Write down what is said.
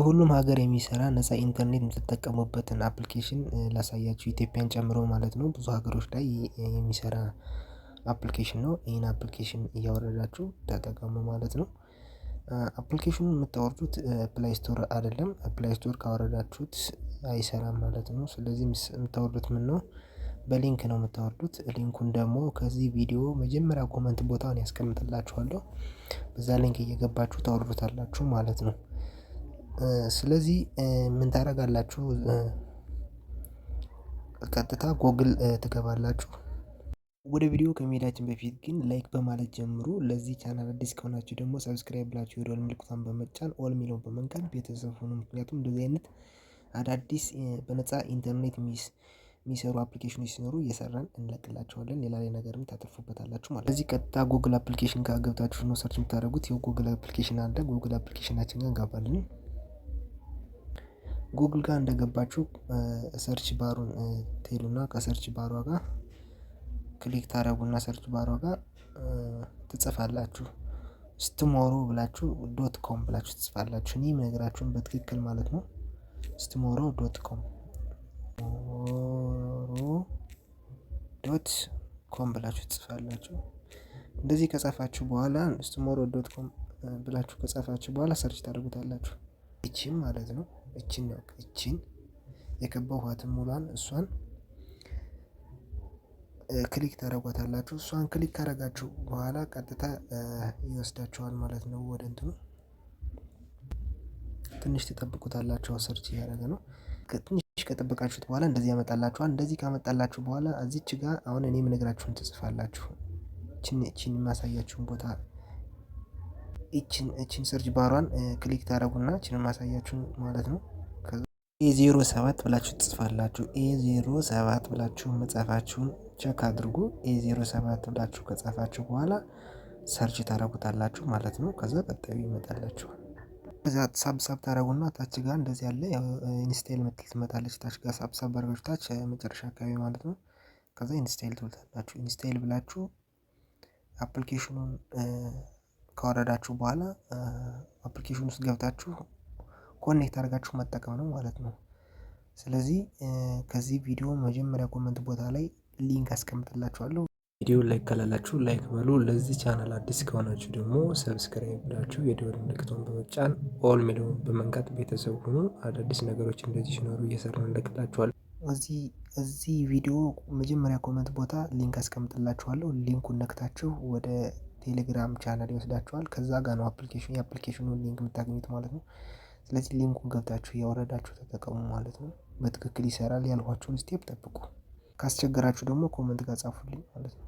በሁሉም ሀገር የሚሰራ ነፃ ኢንተርኔት የምትጠቀሙበትን አፕሊኬሽን ላሳያችሁ ኢትዮጵያን ጨምሮ ማለት ነው። ብዙ ሀገሮች ላይ የሚሰራ አፕሊኬሽን ነው። ይህን አፕሊኬሽን እያወረዳችሁ ተጠቀሙ ማለት ነው። አፕሊኬሽኑን የምታወርዱት ፕላይ ስቶር አይደለም። ፕላይ ስቶር ካወረዳችሁት አይሰራም ማለት ነው። ስለዚህ የምታወርዱት ምን ነው? በሊንክ ነው የምታወርዱት። ሊንኩን ደግሞ ከዚህ ቪዲዮ መጀመሪያ ኮመንት ቦታውን ያስቀምጥላችኋለሁ። በዛ ሊንክ እየገባችሁ ታወርዱታላችሁ ማለት ነው። ስለዚህ ምን ታደርጋላችሁ? ቀጥታ ጎግል ትገባላችሁ። ወደ ቪዲዮ ከመሄዳችን በፊት ግን ላይክ በማለት ጀምሩ። ለዚህ ቻናል አዲስ ከሆናችሁ ደግሞ ሰብስክራይብ ብላችሁ የደወል ምልክቷን በመጫን ኦል ሚለውን በመንካት ቤተሰብ ሁኑ። ምክንያቱም እንደዚህ አይነት አዳዲስ በነፃ ኢንተርኔት የሚሰሩ አፕሊኬሽኖች ሲኖሩ እየሰራን እንለቅላቸዋለን። ሌላ ላይ ነገርም ታተርፉበታላችሁ ማለት ነው። ስለዚህ ቀጥታ ጉግል አፕሊኬሽን ጋር ገብታችሁ ነው ሰርች የምታደርጉት። ይኸው ጉግል አፕሊኬሽን አለ። ጉግል አፕሊኬሽናችን ጋር እንገባለን። ጉግል ጋር እንደገባችሁ ሰርች ባሩን ትሄዱና ከሰርች ባሯ ጋር ክሊክ ታደርጉና ሰርች ባሯ ጋር ትጽፋላችሁ። ስትሞሮ ብላችሁ ዶት ኮም ብላችሁ ትጽፋላችሁ። እኔ የምነግራችሁን በትክክል ማለት ነው። ስትሞሮ ዶት ኮም ዶት ኮም ብላችሁ ትጽፋላችሁ። እንደዚህ ከጻፋችሁ በኋላ ስትሞሮ ዶት ኮም ብላችሁ ከጻፋችሁ በኋላ ሰርች ታደርጉታላችሁ። እቺን ማለት ነው። እቺን የከበቧትን ሙሏን እሷን ክሊክ ታደርጓታላችሁ። እሷን ክሊክ ካደረጋችሁ በኋላ ቀጥታ ይወስዳችኋል ማለት ነው ወደ እንትኑ። ትንሽ ትጠብቁታላችሁ። ሰርች እያደረገ ነው። ትንሽ ከጠበቃችሁት በኋላ እንደዚህ ያመጣላችኋል። እንደዚህ ካመጣላችሁ በኋላ እዚች ጋር አሁን እኔ የምነግራችሁን ትጽፋላችሁ። እቺን የማሳያችሁን ቦታ እቺን ሰርች ባሯን ክሊክ ታደርጉና እቺን ማሳያችሁን ማለት ነው። ኤ07 ብላችሁ ትጽፋላችሁ። ኤ07 ብላችሁ መጻፋችሁን ቸክ አድርጉ። ኤ07 ብላችሁ ከጻፋችሁ በኋላ ሰርች ታደርጉታላችሁ ማለት ነው። ከዛ ቀጣዩ ይመጣላችኋል። ከዛ ሳብሳብ ታደርጉና ታች ጋር እንደዚህ ያለ ኢንስቴል ምትል ትመጣለች። ታች ጋር ሳብሳብ አድርጋችሁ ታች መጨረሻ አካባቢ ማለት ነው። ከዛ ኢንስቴል ትሉታላችሁ። ኢንስቴል ብላችሁ አፕሊኬሽኑን ካወረዳችሁ በኋላ አፕሊኬሽን ውስጥ ገብታችሁ ኮኔክት አድርጋችሁ መጠቀም ነው ማለት ነው። ስለዚህ ከዚህ ቪዲዮ መጀመሪያ ኮመንት ቦታ ላይ ሊንክ አስቀምጥላችኋለሁ። ቪዲዮ ላይክ ካላላችሁ ላይክ በሉ። ለዚህ ቻናል አዲስ ከሆናችሁ ደግሞ ሰብስክራይብ ብላችሁ የደወል ምልክቱን በመጫን ኦል ሚለውን በመንካት ቤተሰብ ሁኑ። አዳዲስ ነገሮች እንደዚህ ሲኖሩ እየሰራን እንለቅላችኋለን። እዚህ ቪዲዮ መጀመሪያ ኮመንት ቦታ ሊንክ አስቀምጥላችኋለሁ። ሊንኩን ነክታችሁ ወደ ቴሌግራም ቻናል ይወስዳችኋል። ከዛ ጋር ነው የአፕሊኬሽኑን ሊንክ የምታገኙት ማለት ነው። ስለዚህ ሊንኩን ገብታችሁ እያወረዳችሁ ተጠቀሙ ማለት ነው። በትክክል ይሰራል ያልኳችሁን ስቴፕ ጠብቁ። ካስቸገራችሁ ደግሞ ኮመንት ጋር ጻፉልኝ ማለት ነው።